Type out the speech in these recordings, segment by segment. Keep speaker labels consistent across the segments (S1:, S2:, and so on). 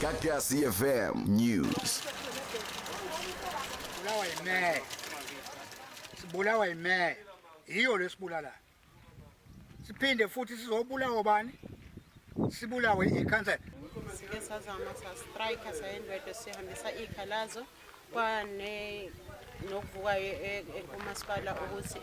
S1: Gagasi FM News.
S2: Sibulawa yimeya yiyo lesibulala siphinde futhi sizobulawa bani sibulawe ikhansela
S3: sike sazama strike sayendwede sihambisa ikhalazo kwane nokuvuka kumasipala ukuthi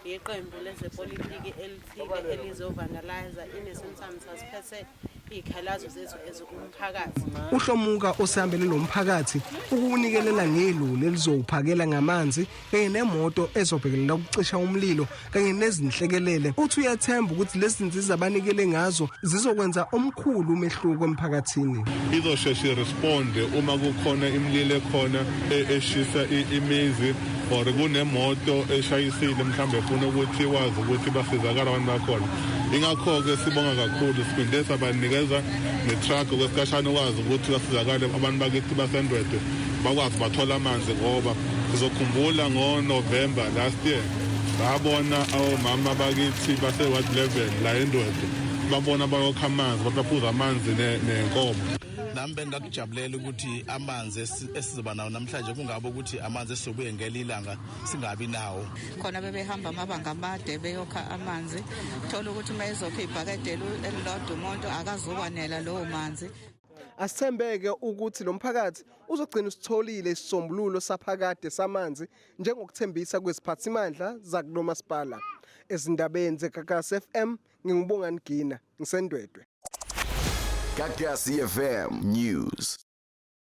S3: iqembu lezepolitiki elithike elizovandalize inesintamo sasiphethe ikhalazo zethu ezikumphakathi.
S4: Uhlomuka osihambele lo mphakathi ukunikelela ngelulu elizowuphakela ngamanzi kanye nemoto ezobhekelela ukucisha umlilo kanye nezinhlekelele. Uthi uyathemba ukuthi lezi zinsiza abanikele ngazo zizokwenza omkhulu umehluko emphakathini.
S5: Izosheshe responde uma kukhona imililo ekhona eshisa imizi or kunemoto eshayisile mhlambe ufuna ukuthi wazi ukuthi basizakala abantu bakhona. Ingakho ke sibonga kakhulu siphinde sabanikeza netruck kwesikhashana wazi ukuthi basizakale abantu bakithi basendwede bakwazi bathola amanzi ngoba sizokhumbula ngoNovember last year babona omama bakithi base ward 11 la endwede babona bayokha amanzi baphuza amanzi nenkomo.
S6: Nami bengakujabulela ukuthi amanzi esizoba nawo namhlanje kungabe ukuthi amanzi esizobuye ngelilanga singabi nawo.
S7: Khona bebehamba amabanga amade beyokha amanzi thola ukuthi mayezokha ibhakede elilodwa umuntu akazokwanela lowo manzi.
S4: Asithembeke ukuthi lo mphakathi uzogcina usitholile isisombululo saphakade samanzi njengokuthembisa kweziphathimandla zakulomasipala. Ezindabeni zeGagasi FM ngingubonga Ngina ngisendwedwe.
S1: Gagasi FM News.